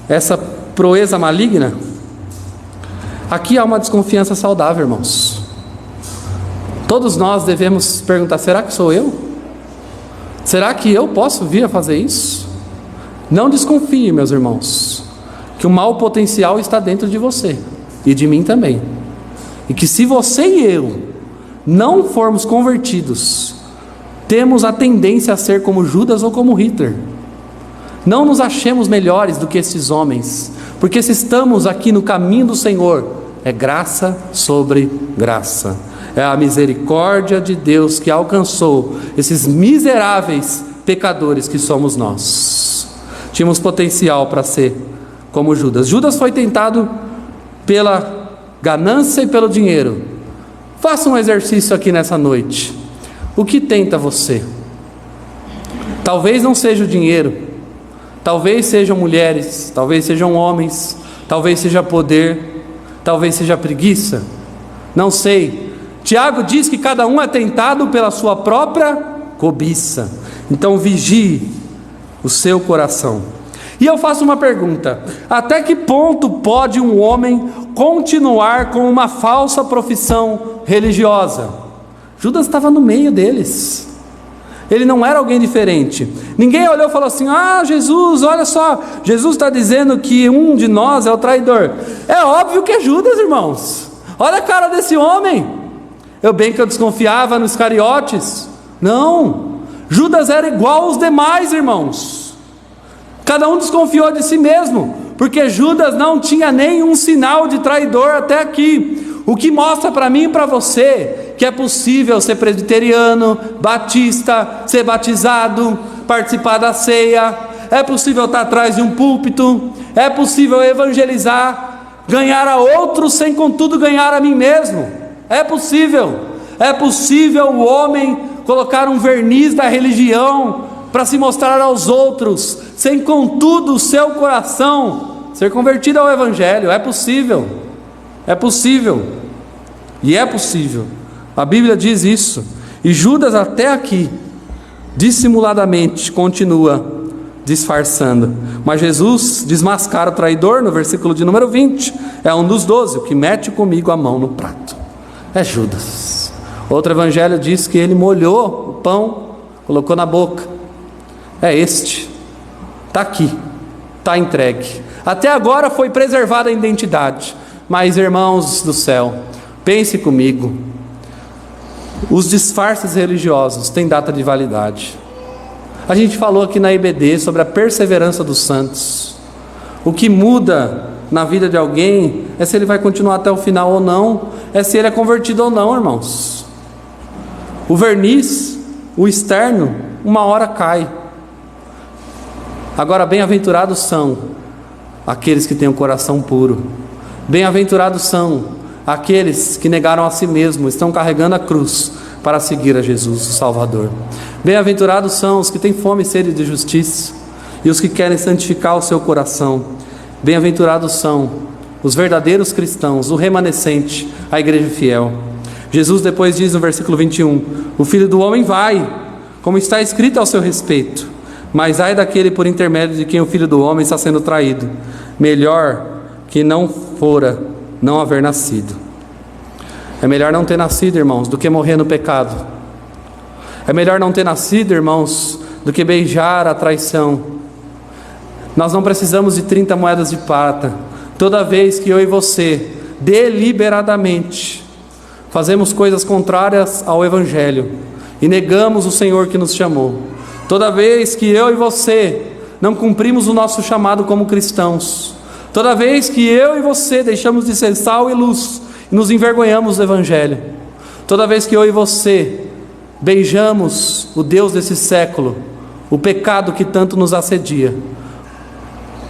essa proeza maligna? Aqui há uma desconfiança saudável, irmãos. Todos nós devemos perguntar: será que sou eu? Será que eu posso vir a fazer isso? Não desconfie, meus irmãos, que o mau potencial está dentro de você e de mim também, e que se você e eu não formos convertidos, temos a tendência a ser como Judas ou como Hitler. Não nos achemos melhores do que esses homens, porque se estamos aqui no caminho do Senhor, é graça sobre graça. É a misericórdia de Deus que alcançou esses miseráveis pecadores que somos nós. Tínhamos potencial para ser como Judas. Judas foi tentado pela ganância e pelo dinheiro. Faça um exercício aqui nessa noite. O que tenta você? Talvez não seja o dinheiro, talvez sejam mulheres, talvez sejam homens, talvez seja poder, talvez seja preguiça, não sei. Tiago diz que cada um é tentado pela sua própria cobiça. Então vigie o seu coração. E eu faço uma pergunta: até que ponto pode um homem continuar com uma falsa profissão religiosa? Judas estava no meio deles, ele não era alguém diferente. Ninguém olhou e falou assim: ah, Jesus, olha só, Jesus está dizendo que um de nós é o traidor. É óbvio que é Judas, irmãos. Olha a cara desse homem. Eu bem que eu desconfiava nos Iscariotes. Não, Judas era igual aos demais, irmãos. Cada um desconfiou de si mesmo, porque Judas não tinha nenhum sinal de traidor até aqui. O que mostra para mim e para você que é possível ser presbiteriano, batista, ser batizado, participar da ceia, é possível estar atrás de um púlpito, é possível evangelizar, ganhar a outros sem contudo ganhar a mim mesmo. É possível o homem colocar um verniz da religião para se mostrar aos outros, sem contudo o seu coração ser convertido ao Evangelho. É possível, e é possível. A Bíblia diz isso. E Judas até aqui, dissimuladamente, continua disfarçando. Mas Jesus desmascara o traidor no versículo de número 20. É um dos 12, o que mete comigo a mão no prato. É Judas. Outro evangelho diz que ele molhou o pão, colocou na boca. É este, está aqui, está entregue. Até agora foi preservada a identidade, mas irmãos do céu, pense comigo, os disfarces religiosos têm data de validade. A gente falou aqui na IBD sobre a perseverança dos santos. O que muda na vida de alguém é se ele vai continuar até o final ou não, é se ele é convertido ou não, irmãos. O verniz, o externo, uma hora cai. Agora, bem-aventurados são aqueles que têm o coração puro. Bem-aventurados são aqueles que negaram a si mesmos, estão carregando a cruz para seguir a Jesus, o Salvador. Bem-aventurados são os que têm fome e sede de justiça e os que querem santificar o seu coração. Bem-aventurados são os verdadeiros cristãos, o remanescente, a igreja fiel. Jesus depois diz no versículo 21, o Filho do Homem vai, como está escrito ao seu respeito, mas ai daquele por intermédio de quem o Filho do Homem está sendo traído. Melhor que não fora não haver nascido. É melhor não ter nascido, irmãos, do que morrer no pecado. É melhor não ter nascido, irmãos, do que beijar a traição. Nós não precisamos de 30 moedas de prata. Toda vez que eu e você, deliberadamente, fazemos coisas contrárias ao Evangelho e negamos o Senhor que nos chamou, toda vez que eu e você não cumprimos o nosso chamado como cristãos, toda vez que eu e você deixamos de ser sal e luz e nos envergonhamos do Evangelho, toda vez que eu e você beijamos o Deus desse século, o pecado que tanto nos assedia,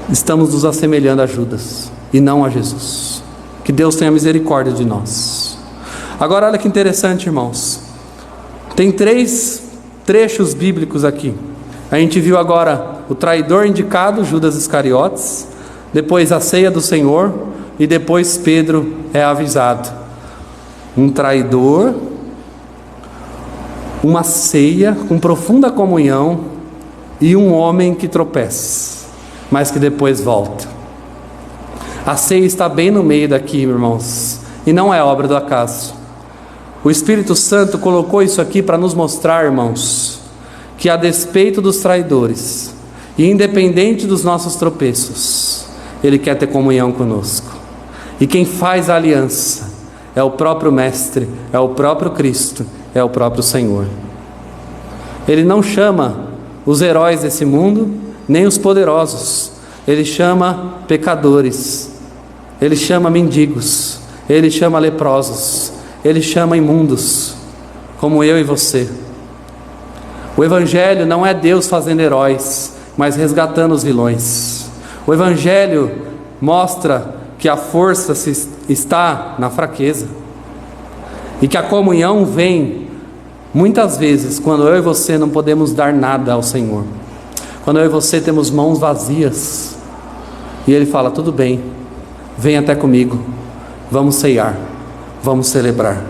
estamos nos assemelhando a Judas e não a Jesus. Que Deus tenha misericórdia de nós. Agora olha que interessante, irmãos, tem 3 trechos bíblicos aqui. A gente viu agora o traidor indicado, Judas Iscariotes, depois a ceia do Senhor e depois Pedro é avisado. Um traidor, uma ceia com profunda comunhão e um homem que tropeça, mas que depois volta. A ceia está bem no meio daqui, irmãos, e não é obra do acaso. O Espírito Santo colocou isso aqui para nos mostrar, irmãos, que a despeito dos traidores e independente dos nossos tropeços, Ele quer ter comunhão conosco. E quem faz a aliança é o próprio Mestre, é o próprio Cristo, é o próprio Senhor. Ele não chama os heróis desse mundo, nem os poderosos. Ele chama pecadores, Ele chama mendigos, Ele chama leprosos, Ele chama imundos, como eu e você. O Evangelho não é Deus fazendo heróis, mas resgatando os vilões. O Evangelho mostra que a força está na fraqueza, e que a comunhão vem muitas vezes quando eu e você não podemos dar nada ao Senhor, quando eu e você temos mãos vazias, e Ele fala, tudo bem, vem até comigo, vamos ceiar, vamos celebrar,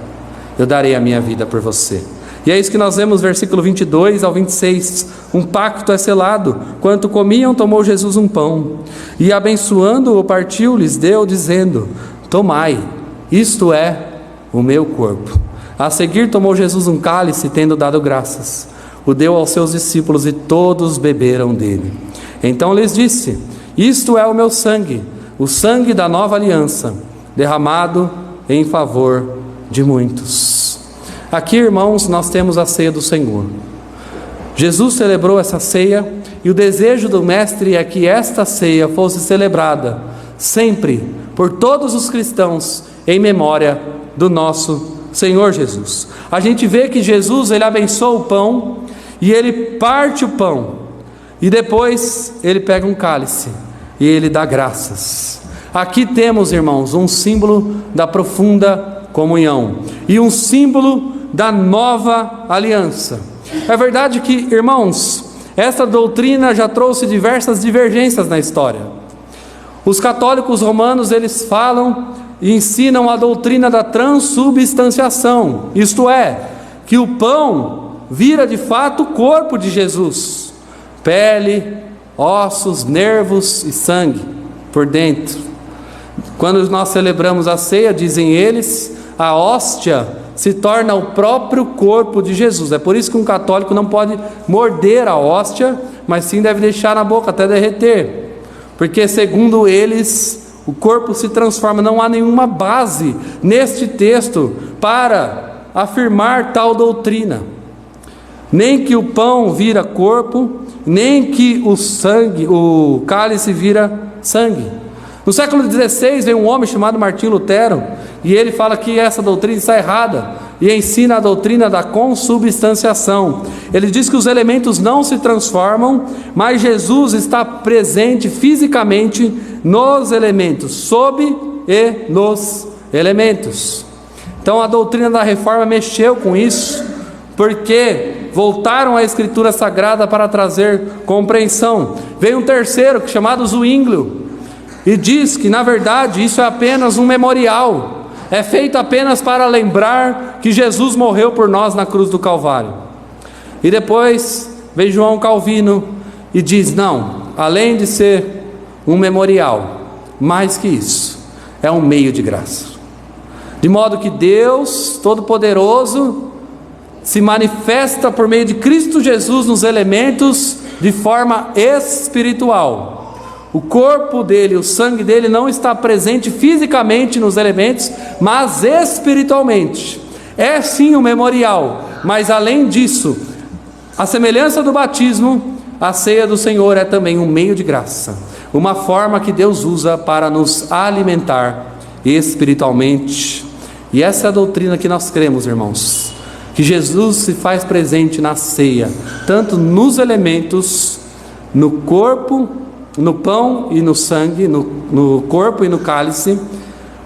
eu darei a minha vida por você. E é isso que nós vemos, versículo 22 ao 26, um pacto é selado, quanto comiam, tomou Jesus um pão, e abençoando-o partiu, lhes deu, dizendo, tomai, isto é o meu corpo. A seguir tomou Jesus um cálice, tendo dado graças, o deu aos seus discípulos, e todos beberam dele. Então lhes disse, isto é o meu sangue, o sangue da nova aliança, derramado em favor de muitos. Aqui, irmãos, nós temos a ceia do Senhor. Jesus celebrou essa ceia, e o desejo do Mestre é que esta ceia fosse celebrada sempre, por todos os cristãos, em memória do nosso Senhor Jesus. A gente vê que Jesus, Ele abençoa o pão, e Ele parte o pão, e depois Ele pega um cálice, e Ele dá graças. Aqui temos, irmãos, um símbolo da profunda comunhão, e um símbolo da nova aliança. É verdade que, irmãos, esta doutrina já trouxe diversas divergências na história. Os católicos romanos, eles falam e ensinam a doutrina da transubstanciação, isto é, que o pão vira de fato o corpo de Jesus, pele, ossos, nervos e sangue por dentro. Quando nós celebramos a ceia, dizem eles, a hóstia se torna o próprio corpo de Jesus. É por isso que um católico não pode morder a hóstia, mas sim deve deixar na boca até derreter, porque segundo eles o corpo se transforma. Não há nenhuma base neste texto para afirmar tal doutrina, nem que o pão vira corpo, nem que o cálice vira sangue. No século XVI vem um homem chamado Martinho Lutero, e ele fala que essa doutrina está errada, e ensina a doutrina da consubstanciação. Ele diz que os elementos não se transformam, mas Jesus está presente fisicamente nos elementos, sob e nos elementos. Então a doutrina da Reforma mexeu com isso, porque voltaram à Escritura Sagrada para trazer compreensão. Veio um terceiro, chamado Zwinglio, e diz que na verdade isso é apenas um memorial, é feito apenas para lembrar que Jesus morreu por nós na cruz do Calvário. E depois vem João Calvino e diz: não, além de ser um memorial, mais que isso, é um meio de graça, de modo que Deus Todo-Poderoso se manifesta por meio de Cristo Jesus nos elementos de forma espiritual. O corpo dele, o sangue dele não está presente fisicamente nos elementos, mas espiritualmente. É sim um memorial, mas além disso, a semelhança do batismo, a ceia do Senhor é também um meio de graça, uma forma que Deus usa para nos alimentar espiritualmente. E essa é a doutrina que nós cremos, irmãos, que Jesus se faz presente na ceia, tanto nos elementos, no corpo, no pão e no sangue, no corpo e no cálice,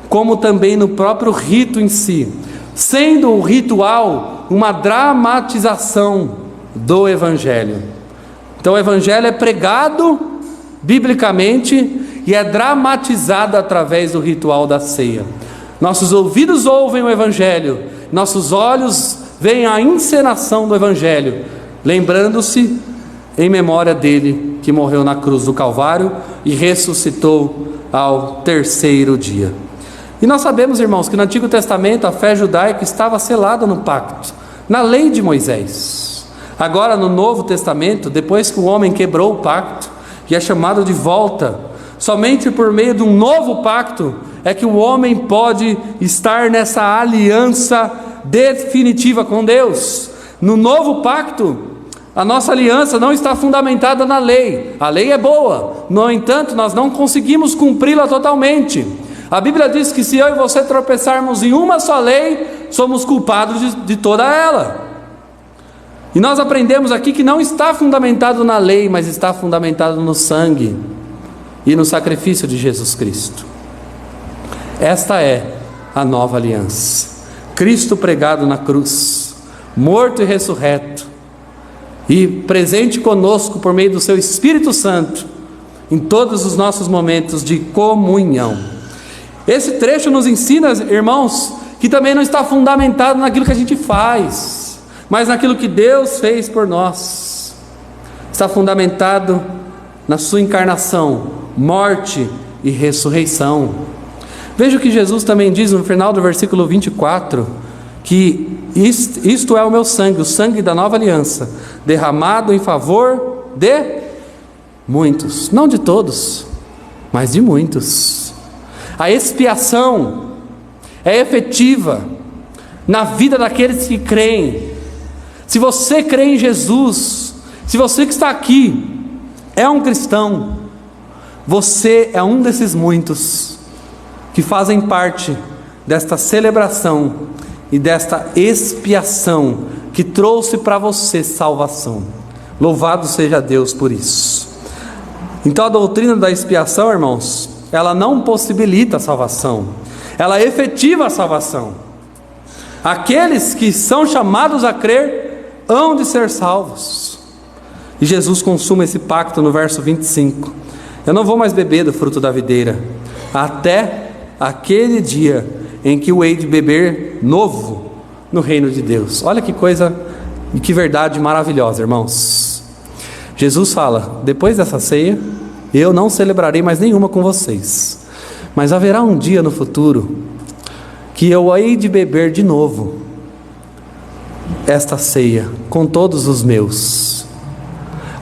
como também no próprio rito em si, sendo o ritual uma dramatização do Evangelho. Então o Evangelho é pregado biblicamente e é dramatizado através do ritual da ceia. Nossos ouvidos ouvem o Evangelho, nossos olhos veem a encenação do Evangelho, lembrando-se em memória dele que morreu na cruz do Calvário e ressuscitou ao terceiro dia. E nós sabemos, irmãos, que no Antigo Testamento a fé judaica estava selada no pacto, na lei de Moisés. Agora no Novo Testamento, depois que o homem quebrou o pacto e é chamado de volta, somente por meio de um novo pacto é que o homem pode estar nessa aliança definitiva com Deus. No novo pacto, a nossa aliança não está fundamentada na lei. A lei é boa, no entanto, nós não conseguimos cumpri-la totalmente. A Bíblia diz que se eu e você tropeçarmos em uma só lei, somos culpados de toda ela. E nós aprendemos aqui que não está fundamentado na lei, mas está fundamentado no sangue e no sacrifício de Jesus Cristo. Esta é a nova aliança. Cristo pregado na cruz, morto e ressurreto, e presente conosco por meio do seu Espírito Santo, em todos os nossos momentos de comunhão. Esse trecho nos ensina, irmãos, que também não está fundamentado naquilo que a gente faz, mas naquilo que Deus fez por nós. Está fundamentado na sua encarnação, morte e ressurreição. Veja o que Jesus também diz no final do versículo 24, que isto é o meu sangue, o sangue da nova aliança, derramado em favor de muitos, não de todos, mas de muitos. A expiação é efetiva na vida daqueles que creem. Se você crê em Jesus, se você que está aqui é um cristão, você é um desses muitos que fazem parte desta celebração e desta expiação que trouxe para você salvação. Louvado seja Deus por isso. Então a doutrina da expiação, irmãos, ela não possibilita a salvação, ela efetiva a salvação. Aqueles que são chamados a crer hão de ser salvos. E Jesus consuma esse pacto no verso 25: eu não vou mais beber do fruto da videira, até aquele dia em que o hei de beber novo no reino de Deus. Olha que coisa e que verdade maravilhosa, irmãos. Jesus fala: depois dessa ceia, eu não celebrarei mais nenhuma com vocês, mas haverá um dia no futuro que eu hei de beber de novo esta ceia com todos os meus.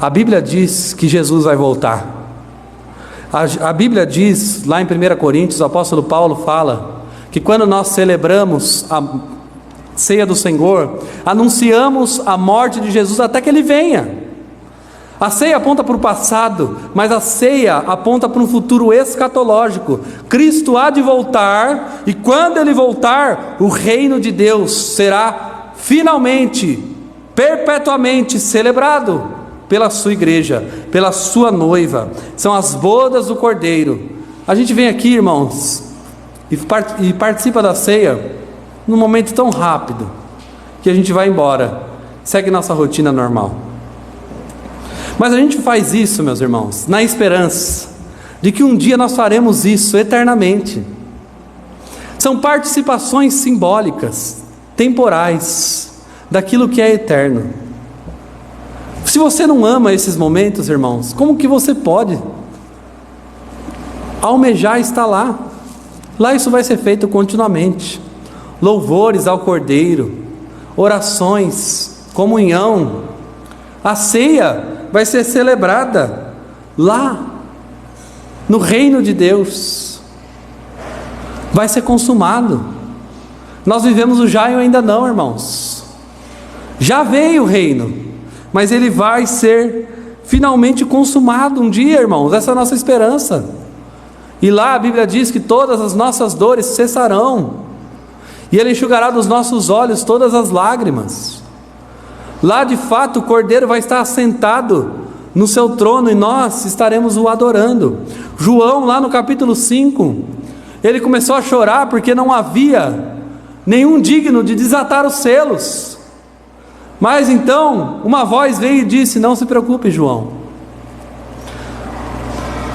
A Bíblia diz que Jesus vai voltar. A Bíblia diz, lá em 1 Coríntios, o apóstolo Paulo fala que quando nós celebramos a ceia do Senhor, anunciamos a morte de Jesus até que Ele venha. A ceia aponta para o passado, mas a ceia aponta para um futuro escatológico. Cristo há de voltar, e quando Ele voltar, o reino de Deus será finalmente, perpetuamente celebrado pela sua igreja, pela sua noiva. São as bodas do Cordeiro. A gente vem aqui, irmãos, e participa da ceia num momento tão rápido que a gente vai embora, segue nossa rotina normal. Mas a gente faz isso, meus irmãos, na esperança de que um dia nós faremos isso eternamente. São participações simbólicas, temporais, daquilo que é eterno. Se você não ama esses momentos, irmãos, como que você pode almejar estar lá? Lá isso vai ser feito continuamente. Louvores ao Cordeiro, orações, comunhão. A ceia vai ser celebrada lá, no reino de Deus. Vai ser consumado. Nós vivemos o já e o ainda não, irmãos. Já veio o reino, mas ele vai ser finalmente consumado um dia, irmãos. Essa é a nossa esperança. E lá a Bíblia diz que todas as nossas dores cessarão, e Ele enxugará dos nossos olhos todas as lágrimas. Lá de fato o Cordeiro vai estar assentado no seu trono e nós estaremos o adorando. João, lá no capítulo 5, ele começou a chorar porque não havia nenhum digno de desatar os selos. Mas então uma voz veio e disse: não se preocupe, João,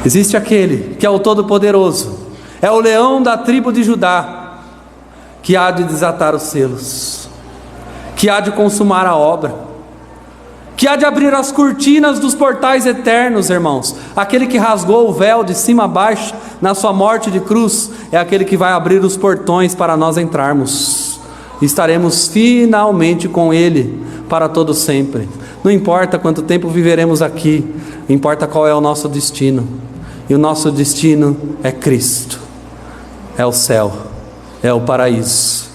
existe aquele que é o Todo-Poderoso, é o leão da tribo de Judá, que há de desatar os selos, que há de consumar a obra, que há de abrir as cortinas dos portais eternos, irmãos. Aquele que rasgou o véu de cima a baixo na sua morte de cruz, é aquele que vai abrir os portões para nós entrarmos. Estaremos finalmente com Ele para todo sempre. Não importa quanto tempo viveremos aqui, importa qual é o nosso destino. E o nosso destino é Cristo, é o céu, é o paraíso,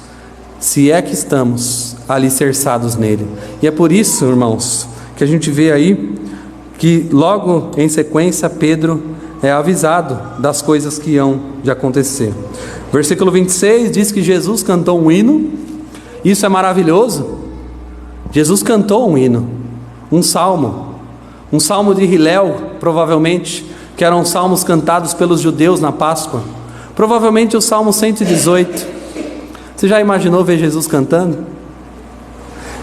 se é que estamos alicerçados nele. E é por isso, irmãos, que a gente vê aí que logo em sequência Pedro é avisado das coisas que iam de acontecer. Versículo 26 diz que Jesus cantou um hino. Isso é maravilhoso. Jesus cantou um hino, um salmo de Hilel, provavelmente, que eram salmos cantados pelos judeus na Páscoa. Provavelmente o Salmo 118. Você já imaginou ver Jesus cantando?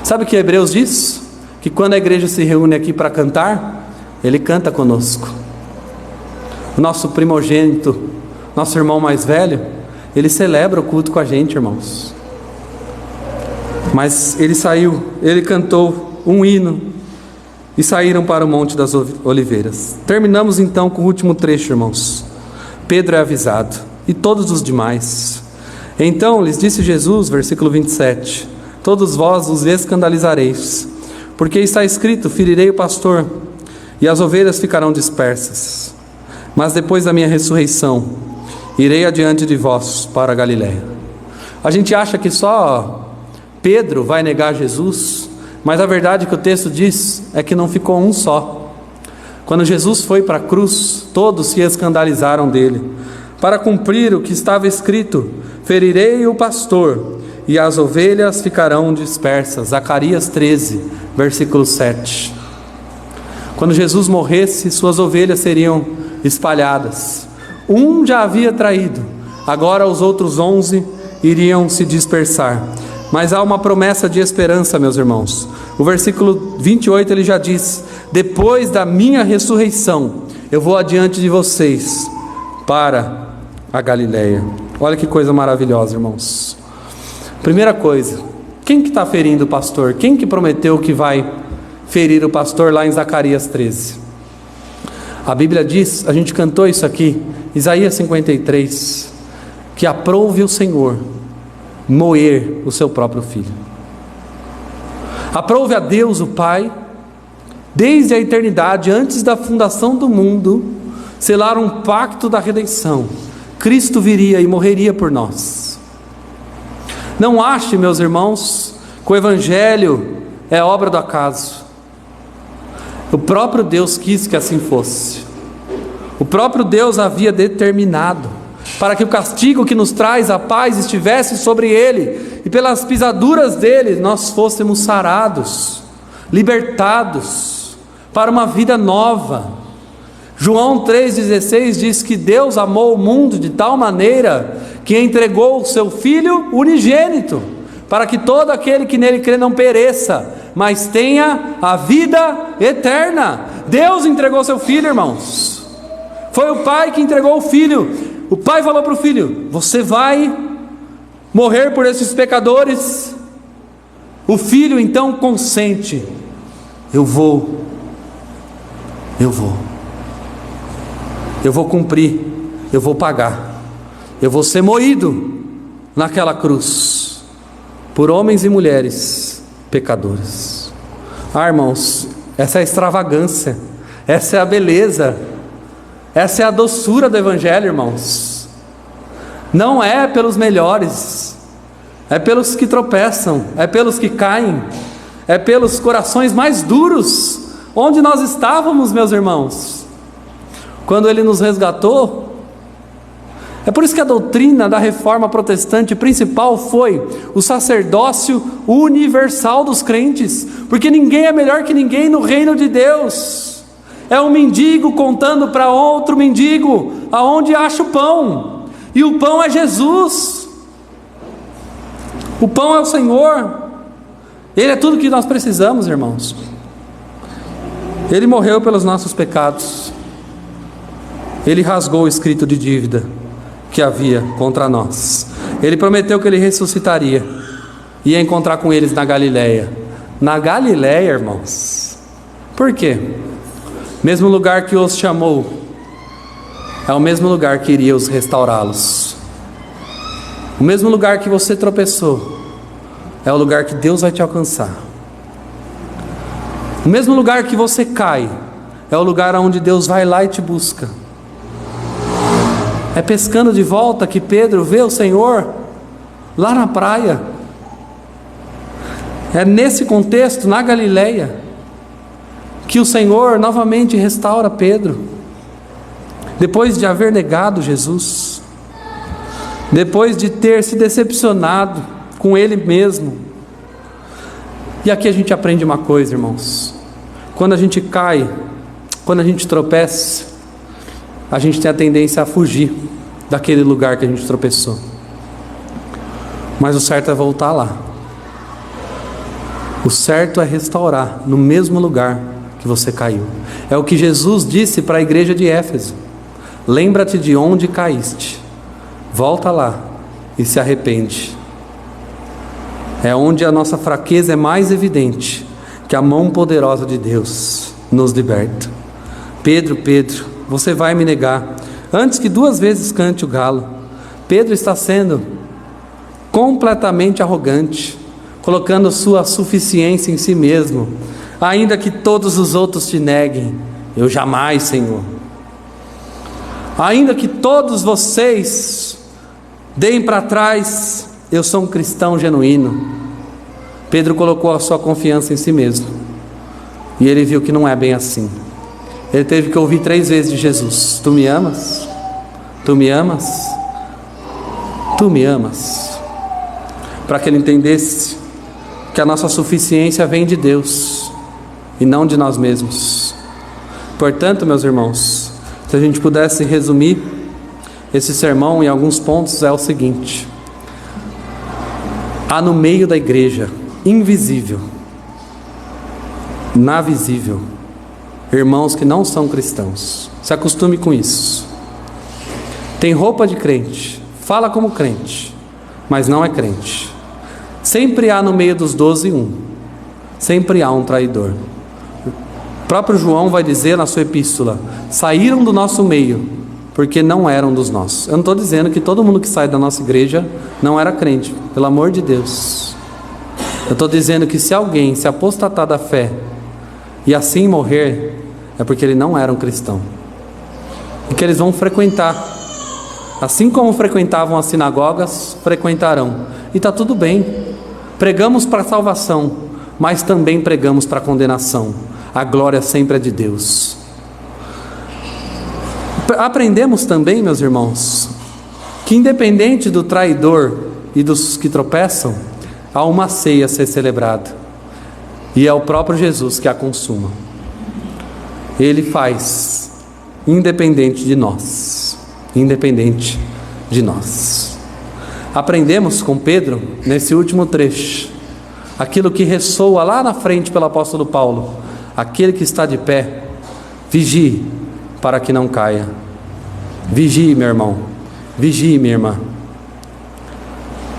Sabe o que Hebreus diz? Que quando a igreja se reúne aqui para cantar, Ele canta conosco. O nosso primogênito, nosso irmão mais velho, ele celebra o culto com a gente, irmãos. Mas ele cantou um hino e saíram para o Monte das Oliveiras. Terminamos então com o último trecho, irmãos. Pedro é avisado, e todos os demais. Então lhes disse Jesus, versículo 27, todos vós os escandalizareis, porque está escrito: ferirei o pastor, e as ovelhas ficarão dispersas. Mas depois da minha ressurreição, irei adiante de vós para a Galiléia. A gente acha que só Pedro vai negar Jesus, mas a verdade que o texto diz é que não ficou um só. Quando Jesus foi para a cruz, todos se escandalizaram dele, para cumprir o que estava escrito: ferirei o pastor, e as ovelhas ficarão dispersas. Zacarias 13, versículo 7. Quando Jesus morresse, suas ovelhas seriam espalhadas. Um já havia traído, agora os outros 11 iriam se dispersar. Mas há uma promessa de esperança, meus irmãos. O versículo 28 ele já diz: depois da minha ressurreição, eu vou adiante de vocês para a Galiléia. Olha que coisa maravilhosa, irmãos. Primeira coisa, quem que está ferindo o pastor? Quem que prometeu que vai ferir o pastor lá em Zacarias 13? A Bíblia diz, a gente cantou isso aqui, Isaías 53, que aprouve o Senhor moer o seu próprio filho. Aprove a Deus o Pai, desde a eternidade, antes da fundação do mundo, selar um pacto da redenção. Cristo viria e morreria por nós. Não ache, meus irmãos, que o Evangelho é obra do acaso. O próprio Deus quis que assim fosse. O próprio Deus havia determinado para que o castigo que nos traz a paz estivesse sobre ele, e pelas pisaduras dele nós fôssemos sarados, libertados para uma vida nova. João 3,16 diz que Deus amou o mundo de tal maneira que entregou o seu Filho unigênito, para que todo aquele que nele crê não pereça, mas tenha a vida eterna. Deus entregou seu Filho, irmãos. Foi o Pai que entregou o Filho. O Pai falou para o Filho: você vai morrer por esses pecadores. O Filho então consente: eu vou cumprir, eu vou pagar, eu vou ser moído naquela cruz, por homens e mulheres pecadores. Irmãos, essa é a extravagância, essa é a beleza, essa é a doçura do Evangelho, irmãos. Não é pelos melhores, é pelos que tropeçam, é pelos que caem, é pelos corações mais duros. Onde nós estávamos, meus irmãos, quando Ele nos resgatou? É por isso que a doutrina da reforma protestante principal foi o sacerdócio universal dos crentes, porque ninguém é melhor que ninguém no reino de Deus. É um mendigo contando para outro mendigo aonde acha o pão, e o pão é Jesus, o pão é o Senhor, Ele é tudo que nós precisamos, irmãos. Ele morreu pelos nossos pecados, Ele rasgou o escrito de dívida que havia contra nós. Ele prometeu que Ele ressuscitaria, ia encontrar com eles na Galileia. Na Galileia, irmãos. Por quê? Mesmo lugar que os chamou, é o mesmo lugar que iria os restaurá-los. O mesmo lugar que você tropeçou, é o lugar que Deus vai te alcançar. O mesmo lugar que você cai, é o lugar onde Deus vai lá e te busca. É pescando de volta que Pedro vê o Senhor lá na praia. É nesse contexto, na Galileia, que o Senhor novamente restaura Pedro, depois de haver negado Jesus, depois de ter se decepcionado com Ele mesmo. E aqui a gente aprende uma coisa, irmãos: quando a gente cai, quando a gente tropeça, a gente tem a tendência a fugir daquele lugar que a gente tropeçou, mas o certo é voltar lá. O certo é restaurar no mesmo lugar que você caiu. É o que Jesus disse para a igreja de Éfeso: lembra-te de onde caíste, volta lá e se arrepende. É onde a nossa fraqueza é mais evidente que a mão poderosa de Deus nos liberta. Pedro, você vai me negar antes que 2 vezes cante o galo. Pedro está sendo completamente arrogante, colocando sua suficiência em si mesmo. Ainda que todos os outros te neguem, eu jamais, Senhor. Ainda que todos vocês deem para trás, eu sou um cristão genuíno. Pedro colocou a sua confiança em si mesmo, e ele viu que não é bem assim. Ele teve que ouvir 3 vezes de Jesus: tu me amas? Tu me amas? Tu me amas? Para que ele entendesse que a nossa suficiência vem de Deus e não de nós mesmos. Portanto, meus irmãos, se a gente pudesse resumir esse sermão em alguns pontos, é o seguinte: há no meio da igreja, invisível, na visível, irmãos que não são cristãos. Se acostume com isso. Tem roupa de crente, fala como crente, mas não é crente. Sempre há no meio dos 12 um. Sempre há um traidor. O próprio João vai dizer na sua epístola: saíram do nosso meio, porque não eram dos nossos. Eu não estou dizendo que todo mundo que sai da nossa igreja não era crente, pelo amor de Deus. Eu estou dizendo que se alguém se apostatar da fé e assim morrer, é porque ele não era um cristão. E que eles vão frequentar, assim como frequentavam as sinagogas, frequentarão. E está tudo bem. Pregamos para a salvação, mas também pregamos para a condenação. A glória sempre é de Deus. Aprendemos também, meus irmãos, que independente do traidor e dos que tropeçam, há uma ceia a ser celebrada. E é o próprio Jesus que a consuma. Ele faz, independente de nós. Independente de nós. Aprendemos com Pedro, nesse último trecho, aquilo que ressoa lá na frente pelo apóstolo Paulo: aquele que está de pé, vigie para que não caia. Vigie, meu irmão. Vigie, minha irmã.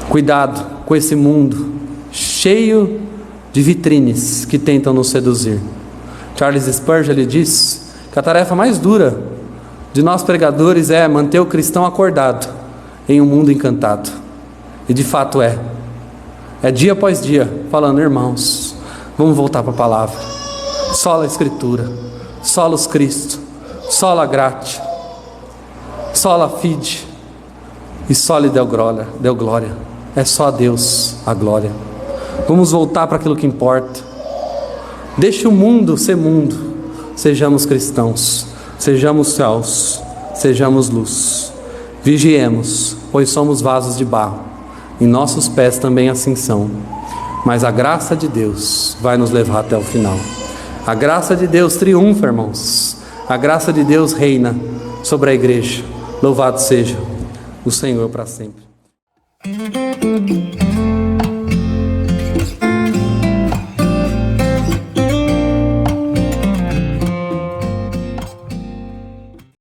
Cuidado com esse mundo cheio de vitrines que tentam nos seduzir. Charles Spurgeon, ele diz que a tarefa mais dura de nós pregadores é manter o cristão acordado em um mundo encantado. E de fato é dia após dia falando: irmãos, vamos voltar para a palavra. Sola a Escritura, solos Cristo, sola gratia, sola fide e soli deu glória. É só a Deus a glória. Vamos voltar para aquilo que importa. Deixe o mundo ser mundo. Sejamos cristãos, sejamos céus, sejamos luz. Vigiemos, pois somos vasos de barro. Em nossos pés também assim são. Mas a graça de Deus vai nos levar até o final. A graça de Deus triunfa, irmãos. A graça de Deus reina sobre a igreja. Louvado seja o Senhor para sempre.